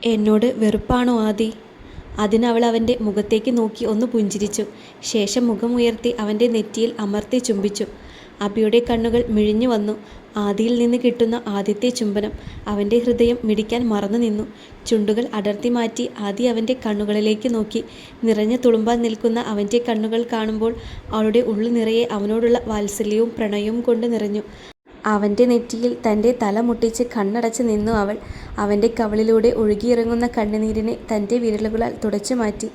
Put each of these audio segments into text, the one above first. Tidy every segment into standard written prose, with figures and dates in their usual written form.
എന്നോട് വെറുപ്പാണോ ആദി? അതിനവൾ അവൻ്റെ മുഖത്തേക്ക് നോക്കി ഒന്ന് പുഞ്ചിരിച്ചു. ശേഷം മുഖമുയർത്തി അവൻ്റെ നെറ്റിയിൽ അമർത്തി ചുംബിച്ചു. അഭിയുടെ കണ്ണുകൾ മിഴിഞ്ഞു വന്നു. ആദിയിൽ നിന്ന് കിട്ടുന്ന ആദ്യത്തെ ചുംബനം. അവൻ്റെ ഹൃദയം മിടിക്കാൻ മറന്നു നിന്നു. ചുണ്ടുകൾ അടർത്തി മാറ്റി ആദി അവൻ്റെ കണ്ണുകളിലേക്ക് നോക്കി. നിറഞ്ഞ തുളുമ്പാൻ നിൽക്കുന്ന അവൻ്റെ കണ്ണുകൾ കാണുമ്പോൾ അവളുടെ ഉള്ളു നിറയെ അവനോടുള്ള വാത്സല്യവും പ്രണയവും കൊണ്ട് നിറഞ്ഞു. അവൻ്റെ നെറ്റിയിൽ തൻ്റെ തല മുട്ടിച്ച് കണ്ണടച്ച് നിന്നു അവൾ. അവൻ്റെ കവിളിലൂടെ ഒഴുകിയിറങ്ങുന്ന കണ്ണുനീരിനെ തൻ്റെ വിരലുകളാൽ തുടച്ചു മാറ്റി.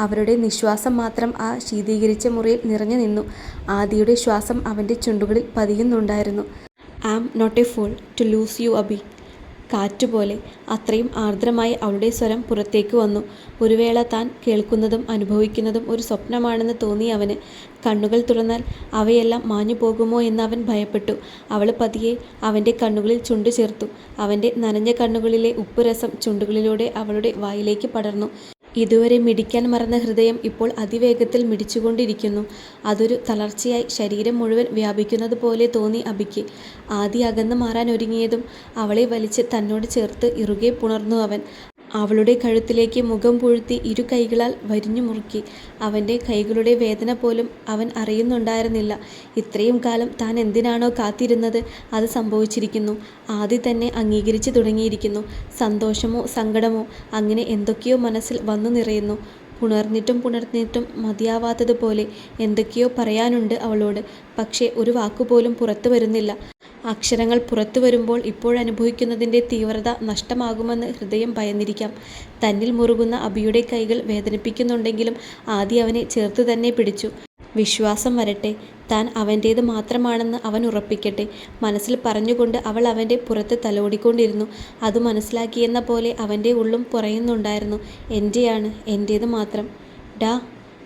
അവരുടെ നിശ്വാസം മാത്രം ആ ശീതീകരിച്ച മുറിയിൽ നിറഞ്ഞു നിന്നു. ആദിയുടെ ശ്വാസം അവൻ്റെ ചുണ്ടുകളിൽ പതിയുന്നുണ്ടായിരുന്നു. I am not a fool to lose you Abi. കാറ്റുപോലെ അത്രയും ആർദ്രമായി അവളുടെ സ്വരം പുറത്തേക്ക് വന്നു. ഒരു വേള താൻ കേൾക്കുന്നതും അനുഭവിക്കുന്നതും ഒരു സ്വപ്നമാണെന്ന് തോന്നി അവന്. കണ്ണുകൾ തുറന്നാൽ അവയെല്ലാം മാഞ്ഞു പോകുമോ എന്ന് അവൻ ഭയപ്പെട്ടു. അവൾ പതിയെ അവൻ്റെ കണ്ണുകളിൽ ചുണ്ടു ചേർത്തു. അവൻ്റെ നനഞ്ഞ കണ്ണുകളിലെ ഉപ്പുരസം ചുണ്ടുകളിലൂടെ അവളുടെ വായിലേക്ക് പടർന്നു. ഇതുവരെ മിടിക്കാൻ മറന്ന ഹൃദയം ഇപ്പോൾ അതിവേഗത്തിൽ മിടിച്ചുകൊണ്ടിരിക്കുന്നു. അതൊരു തളർച്ചയായി ശരീരം മുഴുവൻ വ്യാപിക്കുന്നത് പോലെ തോന്നി അഭിക്ക്. ആദി അകന്നു മാറാൻ ഒരുങ്ങിയതും അവളെ വലിച്ച് തന്നോട് ചേർത്ത് ഇറുകെ പുണർന്നു അവൻ. അവളുടെ കഴുത്തിലേക്ക് മുഖം പൂഴ്ത്തി ഇരു കൈകളാൽ വരിഞ്ഞു മുറുക്കി. അവൻ്റെ കൈകളുടെ വേദന പോലും അവൻ അറിയുന്നുണ്ടായിരുന്നില്ല. ഇത്രയും കാലം താൻ എന്തിനാണോ കാത്തിരുന്നത് അത് സംഭവിച്ചിരിക്കുന്നു. ആദി തന്നെ അംഗീകരിച്ചു തുടങ്ങിയിരിക്കുന്നു. സന്തോഷമോ സങ്കടമോ അങ്ങനെ എന്തൊക്കെയോ മനസ്സിൽ വന്നു നിറയുന്നു. പുണർന്നിട്ടും മതിയാവാത്തതുപോലെ എന്തൊക്കെയോ പറയാനുണ്ട് അവളോട്. പക്ഷേ ഒരു വാക്കുപോലും പുറത്തു വരുന്നില്ല. അക്ഷരങ്ങൾ പുറത്തു വരുമ്പോൾ ഇപ്പോഴനുഭവിക്കുന്നതിൻ്റെ തീവ്രത നഷ്ടമാകുമെന്ന് ഹൃദയം ഭയന്നിരിക്കാം. തന്നിൽ മുറുകുന്ന അഭിയുടെ കൈകൾ വേദനിപ്പിക്കുന്നുണ്ടെങ്കിലും ആദി അവനെ ചേർത്ത് തന്നെ പിടിച്ചു. വിശ്വാസം വരട്ടെ, താൻ അവൻ്റേത് മാത്രമാണെന്ന് അവൻ ഉറപ്പിക്കട്ടെ. മനസ്സിൽ പറഞ്ഞുകൊണ്ട് അവൾ അവൻ്റെ പുറത്ത് തലോടിക്കൊണ്ടിരുന്നു. അത് മനസ്സിലാക്കിയെന്ന പോലെ അവൻ്റെ ഉള്ളും പറയുന്നുണ്ടായിരുന്നു, എൻ്റെയാണ്, എൻ്റേത് മാത്രം. ഡാ.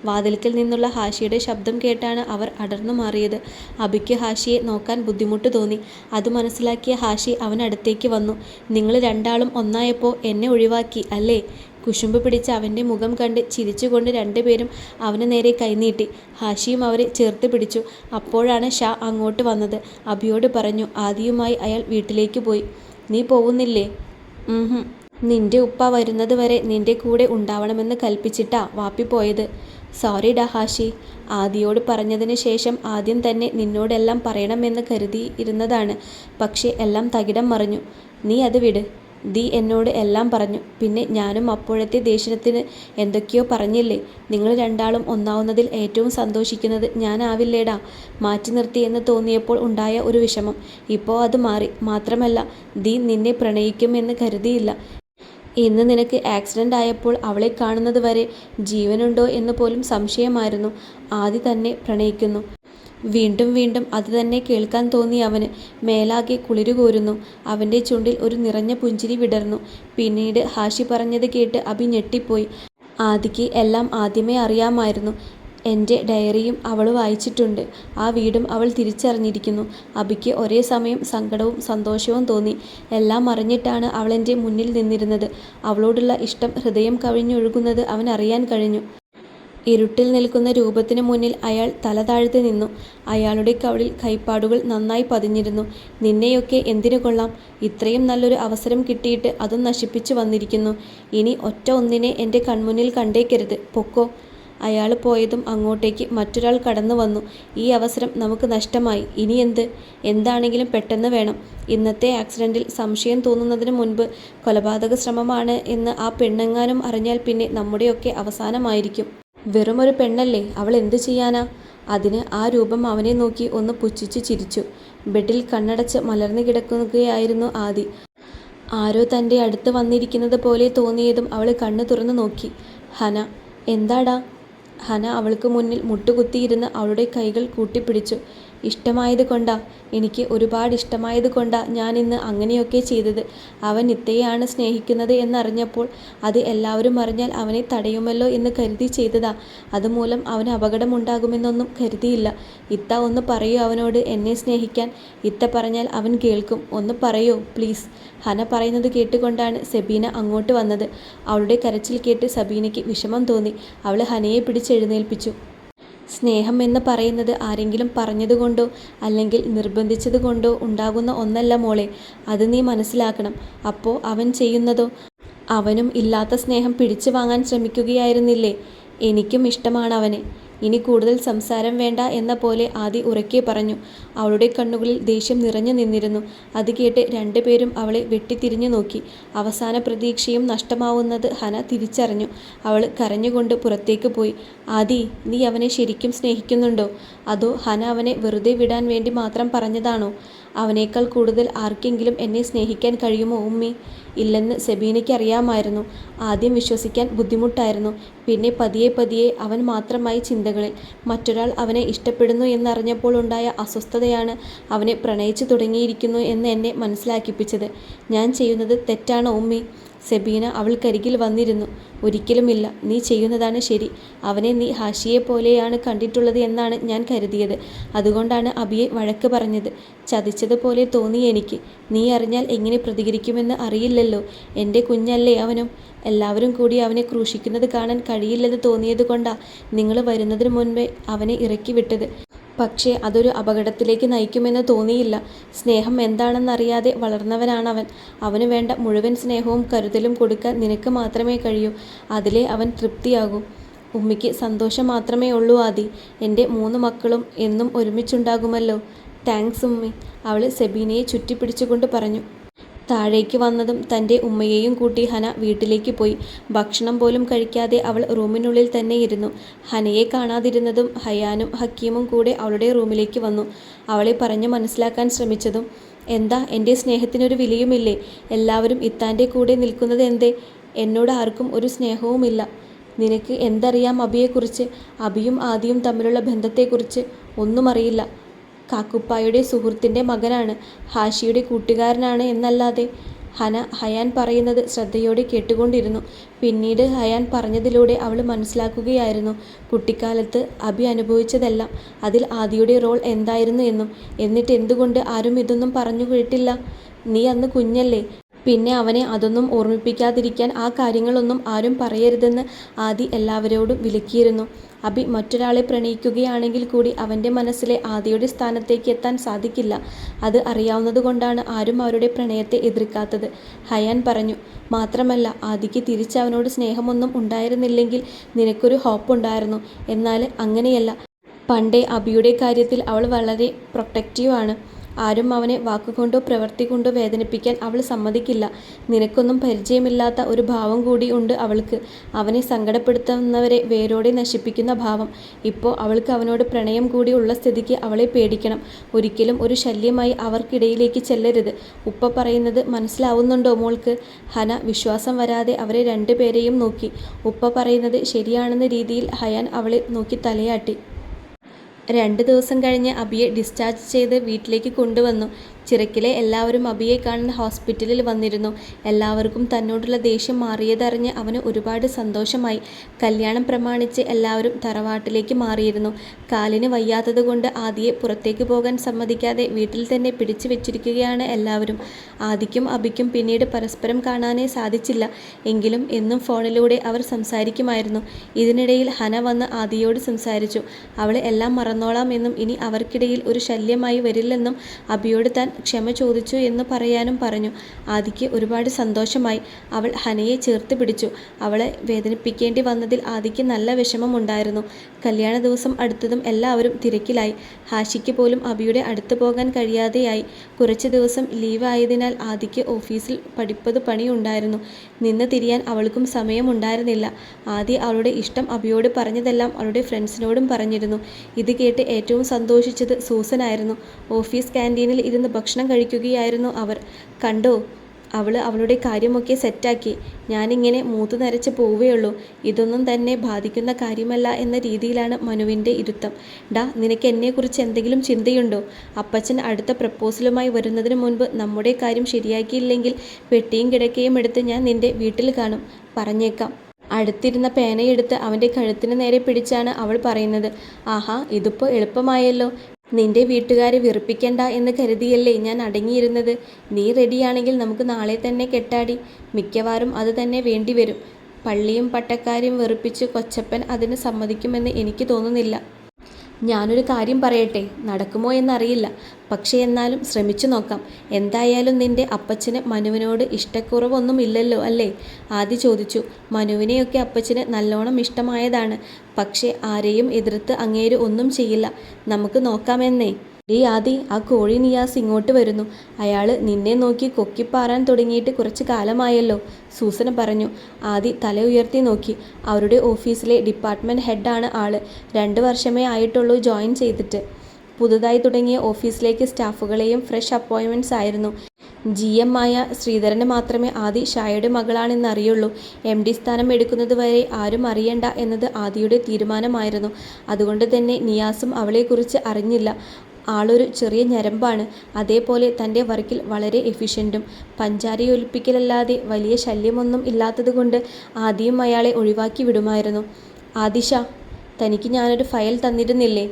വാതിൽക്കൽ നിന്നുള്ള ഹാഷിയുടെ ശബ്ദം കേട്ടാണ് അവർ അടർന്നു മാറിയത്. അഭിക്ക് ഹാഷിയെ നോക്കാൻ ബുദ്ധിമുട്ട് തോന്നി. അത് മനസ്സിലാക്കിയ ഹാഷി അവനടുത്തേക്ക് വന്നു. നിങ്ങൾ രണ്ടാളും ഒന്നായപ്പോൾ എന്നെ ഒഴിവാക്കി അല്ലേ? കുശുമ്പ് പിടിച്ച അവൻ്റെ മുഖം കണ്ട് ചിരിച്ചുകൊണ്ട് രണ്ടുപേരും അവന് നേരെ കൈനീട്ടി. ഹാഷിയും അവരെ ചേർത്ത് പിടിച്ചു. അപ്പോഴാണ് ഷാ അങ്ങോട്ട് വന്നത്. അഭിയോട് പറഞ്ഞു. ആദിയുമായി അയാൾ വീട്ടിലേക്ക് പോയി. നീ പോകുന്നില്ലേ? നിന്റെ ഉപ്പ വരുന്നത് വരെ നിന്റെ കൂടെ ഉണ്ടാവണമെന്ന് കൽപ്പിച്ചിട്ടാ വാപ്പി പോയത്. സോറി ഡാ ഹാഷി. ആദിയോട് പറഞ്ഞതിന് ശേഷം ആദ്യം തന്നെ നിന്നോടെല്ലാം പറയണമെന്ന് കരുതിയിരുന്നതാണ്. പക്ഷേ എല്ലാം തകിടം മറിഞ്ഞു. നീ അത് വിട്. ദീ എന്നോട് എല്ലാം പറഞ്ഞു. പിന്നെ ഞാനും അപ്പോഴത്തെ ദേഷ്യത്തിന് എന്തൊക്കെയോ പറഞ്ഞില്ലേ? നിങ്ങൾ രണ്ടാളും ഒന്നാവുന്നതിൽ ഏറ്റവും സന്തോഷിക്കുന്നത് ഞാനാവില്ലേടാ. മാറ്റി നിർത്തി എന്ന് തോന്നിയപ്പോൾ ഉണ്ടായ ഒരു വിഷമം. ഇപ്പോൾ അത് മാറി. മാത്രമല്ല ദീ നിന്നെ പ്രണയിക്കുമെന്ന് കരുതിയില്ല. ഇന്ന് നിനക്ക് ആക്സിഡൻ്റ് ആയപ്പോൾ അവളെ കാണുന്നത് വരെ ജീവനുണ്ടോ എന്ന് പോലും സംശയമായിരുന്നു. ആദി തന്നെ പ്രണയിക്കുന്നു. വീണ്ടും വീണ്ടും അത് തന്നെ കേൾക്കാൻ തോന്നി അവന്. മേലാകെ കുളിരുകോരുന്നു. അവൻ്റെ ചുണ്ടിൽ ഒരു നിറഞ്ഞ പുഞ്ചിരി വിടർന്നു. പിന്നീട് ഹാഷി പറഞ്ഞത് കേട്ട് അഭി ഞെട്ടിപ്പോയി. ആദിക്ക് എല്ലാം ആദ്യമേ അറിയാമായിരുന്നു. എൻ്റെ ഡയറിയും അവൾ വായിച്ചിട്ടുണ്ട്. ആ വീടും അവൾ തിരിച്ചറിഞ്ഞിരിക്കുന്നു. അഭിക്ക് ഒരേ സമയം സങ്കടവും സന്തോഷവും തോന്നി. എല്ലാം അറിഞ്ഞിട്ടാണ് അവൾ എൻ്റെ മുന്നിൽ നിന്നിരുന്നത്. അവളോടുള്ള ഇഷ്ടം ഹൃദയം കവിഞ്ഞൊഴുകുന്നത് അവൻ അറിയാൻ കഴിഞ്ഞു. ഇരുട്ടിൽ നിൽക്കുന്ന രൂപത്തിനു മുന്നിൽ അയാൾ തല താഴ്ത്തി നിന്നു. അയാളുടെ കവിളിൽ കൈപ്പാടുകൾ നന്നായി പതിഞ്ഞിരുന്നു. നിന്നെയൊക്കെ എന്തിനു കൊള്ളാം? ഇത്രയും നല്ലൊരു അവസരം കിട്ടിയിട്ട് അതും നശിപ്പിച്ചു വന്നിരിക്കുന്നു. ഇനി ഒറ്റ ഒന്നിനെ എൻ്റെ കൺമുന്നിൽ കണ്ടേക്കരുത്. പൊക്കോ. അയാൾ പോയതും അങ്ങോട്ടേക്ക് മറ്റൊരാൾ കടന്നു വന്നു. ഈ അവസരം നമുക്ക് നഷ്ടമായി. ഇനി എന്ത്? എന്താണെങ്കിലും പെട്ടെന്ന് വേണം. ഇന്നത്തെ ആക്സിഡൻറ്റിൽ സംശയം തോന്നുന്നതിന് മുൻപ് കൊലപാതക ശ്രമമാണ് എന്ന് ആ പെണ്ണെങ്ങാനും അറിഞ്ഞാൽ പിന്നെ നമ്മുടെയൊക്കെ അവസാനമായിരിക്കും. വെറുമൊരു പെണ്ണല്ലേ, അവൾ എന്തു ചെയ്യാനാ? അതിന് ആ രൂപം അവനെ നോക്കി ഒന്ന് പുച്ഛിച്ചു ചിരിച്ചു. ബെഡിൽ കണ്ണടച്ച് മലർന്നു കിടക്കുകയായിരുന്നു ആദി. ആരോ തൻ്റെ അടുത്ത് വന്നിരിക്കുന്നത് പോലെ തോന്നിയതും അവൾ കണ്ണു തുറന്നു നോക്കി. ഹന. എന്താടാ? ഹന അവൾക്ക് മുന്നിൽ മുട്ടുകുത്തിയിരുന്ന് അവളുടെ കൈകൾ കൂട്ടിപ്പിടിച്ചു. ഇഷ്ടമായത് കൊണ്ടാ, എനിക്ക് ഒരുപാട് ഇഷ്ടമായത് കൊണ്ടാ ഞാനിന്ന് അങ്ങനെയൊക്കെ ചെയ്തത്. അവൻ ഇത്തയെയാണ് സ്നേഹിക്കുന്നത് എന്നറിഞ്ഞപ്പോൾ അത് എല്ലാവരും അറിഞ്ഞാൽ അവനെ തടയുമല്ലോ എന്ന് കരുതി ചെയ്തതാ. അതുമൂലം അവന് അപകടമുണ്ടാകുമെന്നൊന്നും കരുതിയില്ല. ഇത്ത ഒന്ന് പറയൂ അവനോട് എന്നെ സ്നേഹിക്കാൻ. ഇത്ത പറഞ്ഞാൽ അവൻ കേൾക്കും. ഒന്ന് പറയോ പ്ലീസ്. ഹന പറയുന്നത് കേട്ടുകൊണ്ടാണ് സബീന അങ്ങോട്ട് വന്നത്. അവളുടെ കരച്ചിൽ കേട്ട് സബീനയ്ക്ക് വിഷമം തോന്നി. അവൾ ഹനയെ പിടിച്ചെഴുന്നേൽപ്പിച്ചു. സ്നേഹം എന്ന് പറയുന്നത് ആരെങ്കിലും പറഞ്ഞതുകൊണ്ടോ അല്ലെങ്കിൽ നിർബന്ധിച്ചതുകൊണ്ടോ ഉണ്ടാകുന്ന ഒന്നല്ല മോളെ. അത് നീ മനസ്സിലാക്കണം. അപ്പോൾ അവൻ ചെയ്യുന്നതോ? അവനും ഇല്ലാത്ത സ്നേഹം പിടിച്ചു വാങ്ങാൻ ശ്രമിക്കുകയായിരുന്നില്ലേ? എനിക്കും ഇഷ്ടമാണ് അവനെ. ഇനി കൂടുതൽ സംസാരം വേണ്ട എന്ന പോലെ ആദി ഉറക്കെ പറഞ്ഞു. അവളുടെ കണ്ണുകളിൽ ദേഷ്യം നിറഞ്ഞു നിന്നിരുന്നു. അത് കേട്ട് രണ്ടുപേരും അവളെ വെട്ടിത്തിരിഞ്ഞു നോക്കി. അവസാന പ്രതീക്ഷയും നഷ്ടമാവുന്നത് ഹന തിരിച്ചറിഞ്ഞു. അവൾ കരഞ്ഞുകൊണ്ട് പുറത്തേക്ക് പോയി. ആദി, നീ അവനെ ശരിക്കും സ്നേഹിക്കുന്നുണ്ടോ? അതോ ഹന അവനെ വെറുതെ വിടാൻ വേണ്ടി മാത്രം പറഞ്ഞതാണോ? അവനേക്കാൾ കൂടുതൽ ആർക്കെങ്കിലും എന്നെ സ്നേഹിക്കാൻ കഴിയുമോ ഉമ്മി? ഇല്ലെന്ന് സെബീനയ്ക്ക് അറിയാമായിരുന്നു. ആദ്യം വിശ്വസിക്കാൻ ബുദ്ധിമുട്ടായിരുന്നു. പിന്നെ പതിയെ പതിയെ അവൻ മാത്രമായി ചിന്തകളിൽ. മറ്റൊരാൾ അവനെ ഇഷ്ടപ്പെടുന്നു എന്നറിഞ്ഞപ്പോൾ ഉണ്ടായ അസ്വസ്ഥതയാണ് അവനെ പ്രണയിച്ചു തുടങ്ങിയിരിക്കുന്നു എന്ന് എന്നെ മനസ്സിലാക്കിപ്പിച്ചത്. ഞാൻ ചെയ്യുന്നത് തെറ്റാണോ ഉമ്മി? സെബീന അവൾക്കരികിൽ വന്നിരുന്നു. ഒരിക്കലുമില്ല, നീ ചെയ്യുന്നതാണ് ശരി. അവനെ നീ ഹാഷിയെ പോലെയാണ് കണ്ടിട്ടുള്ളത് എന്നാണ് ഞാൻ കരുതിയത്. അതുകൊണ്ടാണ് അബിയെ വഴക്ക് പറഞ്ഞത്. ചതിച്ചതുപോലെ തോന്നി എനിക്ക്. നീ അറിഞ്ഞാൽ എങ്ങനെ പ്രതികരിക്കുമെന്ന് അറിയില്ലല്ലോ. എൻ്റെ കുഞ്ഞല്ലേ അവനും. എല്ലാവരും കൂടി അവനെ ക്രൂശിക്കുന്നത് കാണാൻ കഴിയില്ലെന്ന് തോന്നിയത് കൊണ്ടാ നിങ്ങൾ വരുന്നതിന് മുൻപേ അവനെ ഇറക്കി വിട്ടത്. പക്ഷേ അതൊരു അപകടത്തിലേക്ക് നയിക്കുമെന്ന് തോന്നിയില്ല. സ്നേഹം എന്താണെന്നറിയാതെ വളർന്നവനാണവൻ. അവന് വേണ്ട മുഴുവൻ സ്നേഹവും കരുതലും കൊടുക്കാൻ നിനക്ക് മാത്രമേ കഴിയൂ. അതിലേ അവൻ തൃപ്തിയാകൂ. ഉമ്മിക്ക് സന്തോഷം മാത്രമേ ഉള്ളൂ ആദി. എൻ്റെ 3 മക്കളും എന്നും ഒരുമിച്ചുണ്ടാകുമല്ലോ. താങ്ക്സ് ഉമ്മി, അവൾ സെബീനയെ ചുറ്റിപ്പിടിച്ചുകൊണ്ട് പറഞ്ഞു. താഴേക്ക് വന്നതും തൻ്റെ ഉമ്മയെയും കൂട്ടി ഹന വീട്ടിലേക്ക് പോയി. ഭക്ഷണം പോലും കഴിക്കാതെ അവൾ റൂമിനുള്ളിൽ തന്നെ ഇരുന്നു. ഹനയെ കാണാതിരുന്നതും ഹയാനും ഹക്കീമും കൂടെ അവളുടെ റൂമിലേക്ക് വന്നു. അവളെ പറഞ്ഞു മനസ്സിലാക്കാൻ ശ്രമിച്ചതും, എന്താ എൻ്റെ സ്നേഹത്തിനൊരു വിലയുമില്ലേ? എല്ലാവരും ഇത്താൻ്റെ കൂടെ നിൽക്കുന്നത് എന്തേ? എന്നോട് ആർക്കും ഒരു സ്നേഹവുമില്ല. നിനക്ക് എന്തറിയാം അബിയെക്കുറിച്ച്? അബിയും ആദിയും തമ്മിലുള്ള ബന്ധത്തെക്കുറിച്ച് ഒന്നും അറിയില്ല. കാക്കുപ്പായുടെ സുഹൃത്തിൻ്റെ മകനാണ്. ഹാഷിയുടെ കൂട്ടുകാരനാണ് എന്നല്ലാതെ. ഹയാൻ പറയുന്നത് ശ്രദ്ധയോടെ കേട്ടുകൊണ്ടിരുന്നു. പിന്നീട് ഹയാൻ പറഞ്ഞതിലൂടെ അവൾ മനസ്സിലാക്കുകയായിരുന്നു കുട്ടിക്കാലത്ത് അബി അനുഭവിച്ചതെല്ലാം. അതിൽ ആദിയുടെ റോൾ എന്തായിരുന്നു എന്നും. എന്നിട്ട് എന്തുകൊണ്ട് ആരും ഇതൊന്നും പറഞ്ഞു കേട്ടില്ല? നീ അന്ന് കുഞ്ഞല്ലേ. പിന്നെ അവനെ അതൊന്നും ഓർമ്മിപ്പിക്കാതിരിക്കാൻ ആ കാര്യങ്ങളൊന്നും ആരും പറയരുതെന്ന് ആദി എല്ലാവരോടും വിലക്കിയിരുന്നു. അബി മറ്റൊരാളെ പ്രണയിക്കുകയാണെങ്കിൽ കൂടി അവൻ്റെ മനസ്സിലെ ആദിയുടെ സ്ഥാനത്തേക്ക് എത്താൻ സാധിക്കില്ല. അത് അറിയാവുന്നതുകൊണ്ടാണ് ആരും അവരുടെ പ്രണയത്തെ എതിർക്കാത്തത്, ഹയാൻ പറഞ്ഞു. മാത്രമല്ല ആദിക്ക് തിരിച്ചവനോട് സ്നേഹമൊന്നും ഉണ്ടായിരുന്നില്ലെങ്കിൽ നിനക്കൊരു ഹോപ്പുണ്ടായിരുന്നു. എന്നാൽ അങ്ങനെയല്ല. പണ്ടേ അബിയുടെ കാര്യത്തിൽ അവൾ വളരെ പ്രൊട്ടക്റ്റീവാണ്. ആരും അവനെ വാക്കുകൊണ്ടോ പ്രവൃത്തി കൊണ്ടോ വേദനിപ്പിക്കാൻ അവൾ സമ്മതിക്കില്ല. നിനക്കൊന്നും പരിചയമില്ലാത്ത ഒരു ഭാവം കൂടി ഉണ്ട് അവൾക്ക്. അവനെ സങ്കടപ്പെടുത്തുന്നവരെ വേരോടെ നശിപ്പിക്കുന്ന ഭാവം. ഇപ്പോൾ അവൾക്ക് അവനോട് പ്രണയം കൂടി ഉള്ള സ്ഥിതിക്ക് അവളെ പേടിക്കണം. ഒരിക്കലും ഒരു ശല്യമായി അവർക്കിടയിലേക്ക് ചെല്ലരുത്. ഉപ്പ പറയുന്നത് മനസ്സിലാവുന്നുണ്ടോ മോൾക്ക്? ഹന വിശ്വാസം വരാതെ അവരെ രണ്ടുപേരെയും നോക്കി. ഉപ്പ പറയുന്നത് ശരിയാണെന്ന രീതിയിൽ ഹയാൻ അവളെ നോക്കി തലയാട്ടി. 2 ദിവസം കഴിഞ്ഞ് അബിയെ ഡിസ്ചാർജ് ചെയ്ത് വീട്ടിലേക്ക് കൊണ്ടുവന്നു. ചിറക്കിലെ എല്ലാവരും അബിയെ കാണാൻ ഹോസ്പിറ്റലിൽ വന്നിരുന്നു. എല്ലാവർക്കും തന്നോടുള്ള ദേഷ്യം മാറിയതറിഞ്ഞ് അവന് ഒരുപാട് സന്തോഷമായി. കല്യാണം പ്രമാണിച്ച് എല്ലാവരും തറവാട്ടിലേക്ക് മാറിയിരുന്നു. കാലിന് വയ്യാത്തതുകൊണ്ട് ആദിയെ പുറത്തേക്ക് പോകാൻ സമ്മതിക്കാതെ വീട്ടിൽ തന്നെ പിടിച്ചു വെച്ചിരിക്കുകയാണ് എല്ലാവരും. ആദിക്കും അബിക്കും പിന്നീട് പരസ്പരം കാണാനേ സാധിച്ചില്ല. എങ്കിലും എന്നും ഫോണിലൂടെ അവർ സംസാരിക്കുമായിരുന്നു. ഇതിനിടയിൽ ഹന വന്ന് ആദിയോട് സംസാരിച്ചു. അവളെ എല്ലാം മറന്നോളാം എന്നും ഇനി അവർക്കിടയിൽ ഒരു ശല്യമായി വരില്ലെന്നും അബിയോട് താൻ ക്ഷമ ചോദിച്ചു എന്ന് പറയാനും പറഞ്ഞു. ആദിക്ക് ഒരുപാട് സന്തോഷമായി. അവൾ ഹനയെ ചേർത്ത് പിടിച്ചു. അവളെ വേദനിപ്പിക്കേണ്ടി വന്നതിൽ ആദിക്ക് നല്ല വിഷമമുണ്ടായിരുന്നു. കല്യാണ ദിവസം അടുത്തതും എല്ലാവരും തിരക്കിലായി. ഹാഷിക്ക് പോലും അബിയുടെ അടുത്ത് പോകാൻ കഴിയാതെയായി. കുറച്ച് ദിവസം ലീവ് ആയതിനാൽ ആദിക്ക് ഓഫീസിൽ പഠിപ്പത് പണിയുണ്ടായിരുന്നു. നിന്ന് തിരിയാൻ അവൾക്കും സമയമുണ്ടായിരുന്നില്ല. ആദി അവളുടെ ഇഷ്ടം അബിയോട് പറഞ്ഞതെല്ലാം അവളുടെ ഫ്രണ്ട്സിനോടും പറഞ്ഞിരുന്നു. ഇത് കേട്ട് ഏറ്റവും സന്തോഷിച്ചത് സൂസനായിരുന്നു. ഓഫീസ് ക്യാൻറ്റീനിൽ ഇരുന്ന് ഭക്ഷണം കഴിക്കുകയായിരുന്നു അവർ. കണ്ടോ, അവളുടെ കാര്യമൊക്കെ സെറ്റാക്കി. ഞാനിങ്ങനെ മൂത്ത് നരച്ച് പോവുകയുള്ളൂ. ഇതൊന്നും തന്നെ ബാധിക്കുന്ന കാര്യമല്ല എന്ന രീതിയിലാണ് മനുവിൻ്റെ ഇരുത്തം. ഡാ, നിനക്ക് എന്നെക്കുറിച്ച് എന്തെങ്കിലും ചിന്തയുണ്ടോ? അപ്പച്ചൻ അടുത്ത പ്രപ്പോസലുമായി വരുന്നതിന് മുൻപ് നമ്മുടെ കാര്യം ശരിയാക്കിയില്ലെങ്കിൽ പെട്ടിയും കിടക്കയും എടുത്ത് ഞാൻ നിൻ്റെ വീട്ടിൽ കാണും. പറഞ്ഞേക്കാം. അടുത്തിരുന്ന പേനയെടുത്ത് അവൻ്റെ കഴുത്തിന് നേരെ പിടിച്ചാണ് അവൾ പറയുന്നത്. ആഹാ, ഇതിപ്പോൾ എളുപ്പമായല്ലോ. നിന്റെ വീട്ടുകാരെ വെറുപ്പിക്കണ്ട എന്ന് കരുതിയല്ലേ ഞാൻ അടങ്ങിയിരുന്നത്. നീ റെഡിയാണെങ്കിൽ നമുക്ക് നാളെ തന്നെ കെട്ടാടി. മിക്കവാറും അത് തന്നെ വേണ്ടിവരും. പള്ളിയും പട്ടക്കാരെയും വെറുപ്പിച്ച് കൊച്ചപ്പൻ അതിന് സമ്മതിക്കുമെന്ന് എനിക്ക് തോന്നുന്നില്ല. ഞാനൊരു കാര്യം പറയട്ടെ, നടക്കുമോ എന്നറിയില്ല. പക്ഷേ എന്നാലും ശ്രമിച്ചു നോക്കാം. എന്തായാലും നിന്റെ അപ്പച്ചന് മനുവിനോട് ഇഷ്ടക്കുറവൊന്നും ഇല്ലല്ലോ അല്ലേ? ആദി ചോദിച്ചു. മനുവിനെയൊക്കെ അപ്പച്ചന് നല്ലോണം ഇഷ്ടമായതാണ്. പക്ഷേ ആരെയും എതിർത്ത് അങ്ങേര് ഒന്നും ചെയ്യില്ല. നമുക്ക് നോക്കാമെന്നേ. ഡീ ആദി, ആ കോഴി നിയാസ് ഇങ്ങോട്ട് വരുന്നു. അയാൾ നിന്നെ നോക്കി കൊക്കിപ്പാറാൻ തുടങ്ങിയിട്ട് കുറച്ച് കാലമായല്ലോ, സൂസൻ പറഞ്ഞു. ആദി തല ഉയർത്തി നോക്കി. അവരുടെ ഓഫീസിലെ ഡിപ്പാർട്ട്മെൻറ്റ് ഹെഡാണ് ആള്. 2 വർഷമേ ആയിട്ടുള്ളൂ ജോയിൻ ചെയ്തിട്ട്. പുതുതായി തുടങ്ങിയ ഓഫീസിലേക്ക് സ്റ്റാഫുകളെയും ഫ്രഷ് അപ്പോയിൻമെൻറ്റ്സ് ആയിരുന്നു. GM ആയ ശ്രീധരന് മാത്രമേ ആദി ഷായുടെ മകളാണെന്നറിയുള്ളൂ. MD സ്ഥാനം എടുക്കുന്നത് വരെ ആരും അറിയണ്ട എന്നത് ആദിയുടെ തീരുമാനമായിരുന്നു. അതുകൊണ്ട് തന്നെ നിയാസും അവളെക്കുറിച്ച് അറിഞ്ഞില്ല. ആളൊരു ചെറിയ ഞരമ്പാണ്. അതേപോലെ തൻ്റെ വർക്കിൽ വളരെ എഫിഷ്യൻറ്റും. പഞ്ചാരയൊലിപ്പിക്കലല്ലാതെ വലിയ ശല്യമൊന്നും ഇല്ലാത്തതുകൊണ്ട് ആദിയും അയാളെ ഒഴിവാക്കി വിടുമായിരുന്നു. ആദിഷ, തനിക്ക് ഞാനൊരു ഫയൽ തന്നിരുന്നില്ലേ,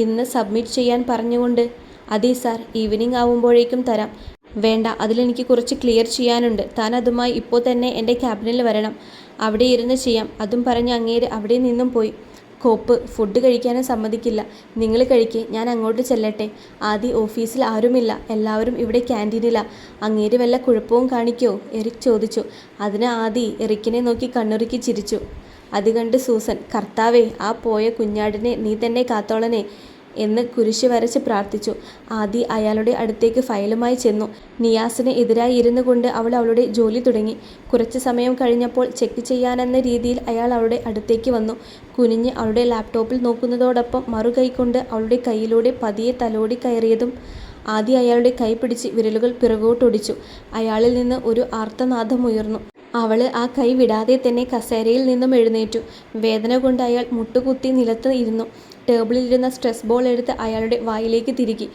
ഇന്ന് സബ്മിറ്റ് ചെയ്യാൻ പറഞ്ഞുകൊണ്ട്? അതെ സാർ, ഈവനിങ് ആവുമ്പോഴേക്കും തരാം. വേണ്ട, അതിലെനിക്ക് കുറച്ച് ക്ലിയർ ചെയ്യാനുണ്ട്. താൻ അതുമായി ഇപ്പോൾ തന്നെ എൻ്റെ ക്യാബിനിൽ വരണം. അവിടെ ഇരുന്ന് ചെയ്യാം. അതും പറഞ്ഞ് അങ്ങേര് അവിടെ നിന്നും പോയി. കോപ്പ് ഫുഡ് കഴിക്കാനും സമ്മതിക്കില്ല. നിങ്ങൾ കഴിക്കേ, ഞാൻ അങ്ങോട്ട് ചെല്ലട്ടെ. ആദി, ഓഫീസിൽ ആരുമില്ല, എല്ലാവരും ഇവിടെ ക്യാൻറ്റീനിലാ. അങ്ങേര് വല്ല കുഴപ്പവും കാണിക്കോ? എറിക് ചോദിച്ചു. അതിന് ആദി എറിക്കിനെ നോക്കി കണ്ണുറുക്കി ചിരിച്ചു. അത് കണ്ട് സൂസൻ, കർത്താവേ, ആ പോയ കുഞ്ഞാടിനെ നീ തന്നെ കാത്തോളനെ എന്ന് കുരിശ് വരച്ച് പ്രാർത്ഥിച്ചു. ആദി അയാളുടെ അടുത്തേക്ക് ഫയലുമായി ചെന്നു. നിയാസിന് എതിരായി ഇരുന്നു കൊണ്ട് അവൾ അവളുടെ ജോലി തുടങ്ങി. കുറച്ച് സമയം കഴിഞ്ഞപ്പോൾ ചെക്ക് ചെയ്യാനെന്ന രീതിയിൽ അയാൾ അവളുടെ അടുത്തേക്ക് വന്നു. കുനിഞ്ഞ് അവളുടെ ലാപ്ടോപ്പിൽ നോക്കുന്നതോടൊപ്പം മറുകൈകൊണ്ട് അവളുടെ കൈയിലൂടെ പതിയെ തലോടി കയറിയതും ആദി അയാളുടെ കൈ പിടിച്ച് വിരലുകൾ പിറകോട്ടൊടിച്ചു. അയാളിൽ നിന്ന് ഒരു ആർത്തനാദമുയർന്നു. അവള് ആ കൈ വിടാതെ തന്നെ കസേരയിൽ നിന്നും എഴുന്നേറ്റു. വേദന കൊണ്ട് അയാൾ മുട്ടുകുത്തി നിലത്ത് ഇരുന്നു. ടേബിളിലിരുന്ന സ്ട്രെസ് ബോൾ എടുത്ത് അയാളുടെ വായിലേക്ക് തിരുകി.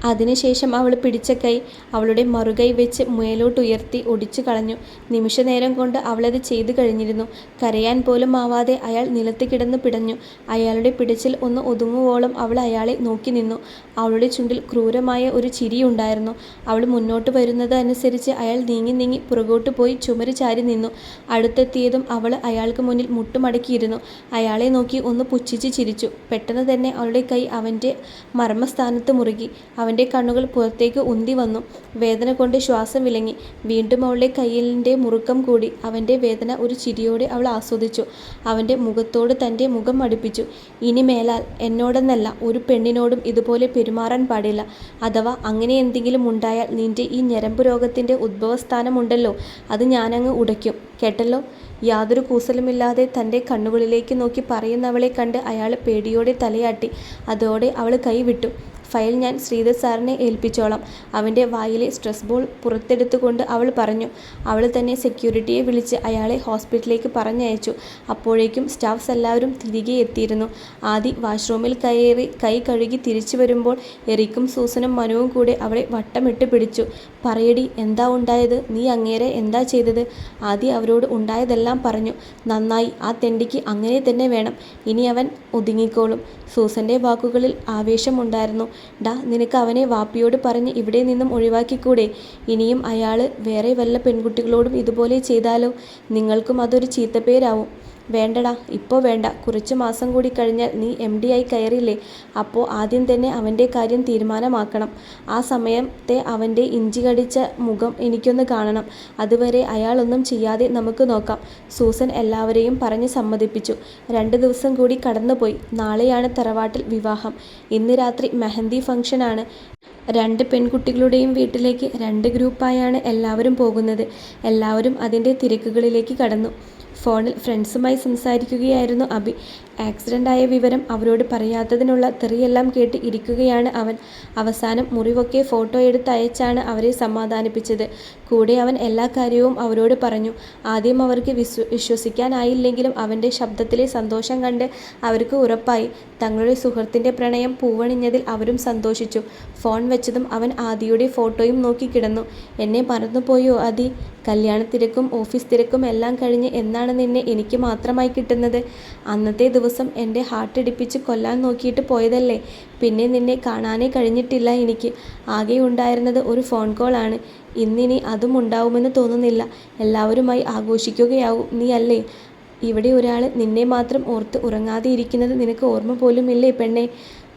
അതിനുശേഷം അവൾ പിടിച്ച കൈ അവളുടെ മറുകൈ വെച്ച് മേലോട്ടുയർത്തി ഒടിച്ചു കളഞ്ഞു. നിമിഷനേരം കൊണ്ട് അവളത് ചെയ്തു കഴിഞ്ഞിരുന്നു. കരയാൻ പോലും ആവാതെ അയാൾ നിലത്ത് കിടന്ന് പിടഞ്ഞു. അയാളുടെ പിടച്ചിൽ ഒന്ന് ഒതുങ്ങുവോളം അവൾ അയാളെ നോക്കി നിന്നു. അവളുടെ ചുണ്ടിൽ ക്രൂരമായ ഒരു ചിരിയുണ്ടായിരുന്നു. അവൾ മുന്നോട്ട് വരുന്നത് അനുസരിച്ച് അയാൾ നീങ്ങി നീങ്ങി പുറകോട്ട് പോയി ചുമര് ചാരി നിന്നു. അടുത്തെത്തിയതും അവൾ അയാൾക്ക് മുന്നിൽ മുട്ടുമടക്കിയിരുന്നു. അയാളെ നോക്കി ഒന്ന് പുച്ഛിച്ച് ചിരിച്ചു. പെട്ടെന്ന് തന്നെ അവളുടെ കൈ അവൻ്റെ മർമ്മസ്ഥാനത്ത് മുറുകി. അവൻ്റെ കണ്ണുകൾ പുറത്തേക്ക് ഉന്തി വന്നു. വേദന കൊണ്ട് ശ്വാസം വിലങ്ങി. വീണ്ടും അവളുടെ കയ്യിലിൻ്റെ മുറുക്കം കൂടി. അവൻ്റെ വേദന ഒരു ചിരിയോടെ അവൾ ആസ്വദിച്ചു. അവൻ്റെ മുഖത്തോട് തൻ്റെ മുഖം അടുപ്പിച്ചു. ഇനി മേലാൽ എന്നോടെന്നല്ല ഒരു പെണ്ണിനോടും ഇതുപോലെ പെരുമാറാൻ പാടില്ല. അഥവാ അങ്ങനെ എന്തെങ്കിലും ഉണ്ടായാൽ നിൻ്റെ ഈ ഞരമ്പ് രോഗത്തിൻ്റെ ഉദ്ഭവസ്ഥാനമുണ്ടല്ലോ, അത് ഞാനങ്ങ് ഉടയ്ക്കും. കേട്ടല്ലോ? യാതൊരു കൂസലുമില്ലാതെ തൻ്റെ കണ്ണുകളിലേക്ക് നോക്കി പറയുന്നവളെ കണ്ട് അയാൾ പേടിയോടെ തലയാട്ടി. അതോടെ അവൾ കൈവിട്ടു. ഫയൽ ഞാൻ ശ്രീധർ സാറിനെ ഏൽപ്പിച്ചോളാം. അവൻ്റെ വായിലെ സ്ട്രെസ് ബോൾ പുറത്തെടുത്തുകൊണ്ട് അവൾ പറഞ്ഞു. അവൾ തന്നെ സെക്യൂരിറ്റിയെ വിളിച്ച് അയാളെ ഹോസ്പിറ്റലിലേക്ക് പറഞ്ഞയച്ചു. അപ്പോഴേക്കും സ്റ്റാഫ്സ് എല്ലാവരും തിരികെ എത്തിയിരുന്നു. ആദി വാഷ്റൂമിൽ കയറി കൈ കഴുകി തിരിച്ചു വരുമ്പോൾ എറിക്കും സൂസനും മനുവും കൂടെ അവളെ വട്ടമിട്ട് പിടിച്ചു. പറയടി, എന്താ ഉണ്ടായത്? നീ അങ്ങേരെ എന്താ ചെയ്തത്? ആദി അവരോട് ഉണ്ടായതെല്ലാം പറഞ്ഞു. നന്നായി, ആ തെണ്ടിക്ക് അങ്ങനെ തന്നെ വേണം. ഇനി അവൻ ഒതുങ്ങിക്കോളും. സൂസൻ്റെ വാക്കുകളിൽ ആവേശമുണ്ടായിരുന്നു. ഡാ, നിനക്ക് അവനെ വാപ്പിയോട് പറഞ്ഞ് ഇവിടെ നിന്നും ഒഴിവാക്കിക്കൂടെ? ഇനിയും അയാൾ വേറെ വല്ല പെൺകുട്ടികളോടും ഇതുപോലെ ചെയ്താലോ? നിങ്ങൾക്കും അതൊരു ചീത്തപ്പേരാവും. വേണ്ടടാ, ഇപ്പോൾ വേണ്ട. കുറച്ച് മാസം കൂടി കഴിഞ്ഞാൽ നീ MD ആയി കയറില്ലേ? അപ്പോൾ ആദ്യം തന്നെ അവൻ്റെ കാര്യം തീരുമാനമാക്കണം. ആ സമയത്തെ അവൻ്റെ ഇഞ്ചി കടിച്ച മുഖം എനിക്കൊന്ന് കാണണം. അതുവരെ അയാളൊന്നും ചെയ്യാതെ നമുക്ക് നോക്കാം. സൂസൻ എല്ലാവരെയും പറഞ്ഞ് സമ്മതിപ്പിച്ചു. 2 ദിവസം കൂടി കടന്നുപോയി. നാളെയാണ് തറവാട്ടിൽ വിവാഹം. ഇന്ന് രാത്രി മെഹന്തി ഫംഗ്ഷനാണ്. 2 പെൺകുട്ടികളുടെയും വീട്ടിലേക്ക് 2 ഗ്രൂപ്പായാണ് എല്ലാവരും പോകുന്നത്. എല്ലാവരും അതിൻ്റെ തിരക്കുകളിലേക്ക് കടന്നു. ഫോണിൽ ഫ്രണ്ട്സുമായി സംസാരിക്കുകയായിരുന്നു അബി. ആക്സിഡൻ്റായ വിവരം അവരോട് പറയാത്തതിനുള്ള തെറിയെല്ലാം കേട്ട് ഇരിക്കുകയാണ് അവൻ. അവസാനം മുറിവൊക്കെ ഫോട്ടോ എടുത്ത് അയച്ചാണ് അവരെ സമാധാനിപ്പിച്ചത്. കൂടെ അവൻ എല്ലാ കാര്യവും അവരോട് പറഞ്ഞു. ആദ്യം അവർക്ക് വിശ്വസിക്കാനായില്ലെങ്കിലും അവൻ്റെ ശബ്ദത്തിലെ സന്തോഷം കണ്ട് അവർക്ക് ഉറപ്പായി. തങ്ങളുടെ സുഹൃത്തിൻ്റെ പ്രണയം പൂവണിഞ്ഞതിൽ അവരും സന്തോഷിച്ചു. ഫോൺ വെച്ചതും അവൻ ആദിയുടെ ഫോട്ടോയും നോക്കി കിടന്നു. എന്നെ മറന്നുപോയോ ആദി? കല്യാണത്തിരക്കും ഓഫീസ് തിരക്കും എല്ലാം കഴിഞ്ഞ് എന്നാണ് നിന്നെ എനിക്ക് മാത്രമായി കിട്ടുന്നത്? അന്നത്തെ ദിവസം എൻ്റെ ഹാർട്ട് ഇടിപ്പിച്ച് കൊല്ലാൻ നോക്കിയിട്ട് പോയതല്ലേ? പിന്നെ നിന്നെ കാണാനേ കഴിഞ്ഞിട്ടില്ല എനിക്ക്. ആകെ ഉണ്ടായിരുന്നത് ഒരു ഫോൺ കോളാണ്. ഇന്നിനി അതും ഉണ്ടാവുമെന്ന് തോന്നുന്നില്ല. എല്ലാവരുമായി ആഘോഷിക്കുകയാവും നീ അല്ലേ? ഇവിടെ ഒരാൾ നിന്നെ മാത്രം ഓർത്ത് ഉറങ്ങാതെ ഇരിക്കുന്നത് നിനക്ക് ഓർമ്മ പോലും ഇല്ലേ പെണ്ണേ?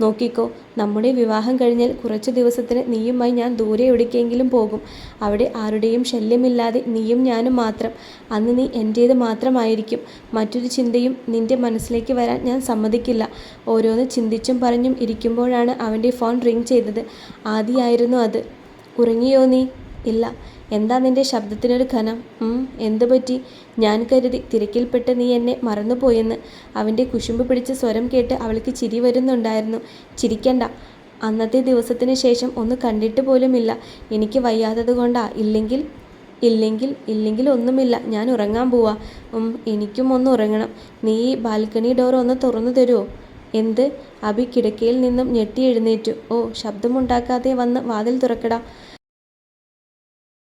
നോക്കിക്കോ, നമ്മുടെ വിവാഹം കഴിഞ്ഞാൽ കുറച്ചു ദിവസത്തിന് നീയുമായി ഞാൻ ദൂരെ എവിടേക്കെങ്കിലും പോകും. അവിടെ ആരുടെയും ശല്യമില്ലാതെ നീയും ഞാനും മാത്രം. അന്ന് നീ എൻ്റേത് മാത്രമായിരിക്കും. മറ്റൊരു ചിന്തയും നിന്റെ മനസ്സിലേക്ക് വരാൻ ഞാൻ സമ്മതിക്കില്ല. ഓരോന്ന് ചിന്തിച്ചും പറഞ്ഞും ഇരിക്കുമ്പോഴാണ് അവൻ്റെ ഫോൺ റിങ് ചെയ്തത്. ആദിയായിരുന്നു അത്. ഉറങ്ങിയോ നീ? ഇല്ല. എന്താ നിന്റെ ശബ്ദത്തിനൊരു ഖനം? എന്തു പറ്റി? ഞാൻ കരുതി തിരക്കിൽപ്പെട്ട് നീ എന്നെ മറന്നുപോയെന്ന്. അവൻ്റെ കുശുമ്പ് പിടിച്ച സ്വരം കേട്ട് അവൾക്ക് ചിരി വരുന്നുണ്ടായിരുന്നു. ചിരിക്കണ്ട. അന്നത്തെ ദിവസത്തിന് ശേഷം ഒന്ന് കണ്ടിട്ട് പോലുമില്ല. എനിക്ക് വയ്യാത്തത് കൊണ്ടാ? ഇല്ലെങ്കിൽ ഒന്നുമില്ല. ഞാൻ ഉറങ്ങാൻ പോവാ. എനിക്കും ഒന്ന് ഉറങ്ങണം. നീ ഈ ബാൽക്കണി ഡോർ ഒന്ന് തുറന്നു തരുമോ? എന്ത്? അബി കിടക്കയിൽ നിന്നും ഞെട്ടി എഴുന്നേറ്റു. ഓ, ശബ്ദമുണ്ടാക്കാതെ വന്ന് വാതിൽ തുറക്കടാ.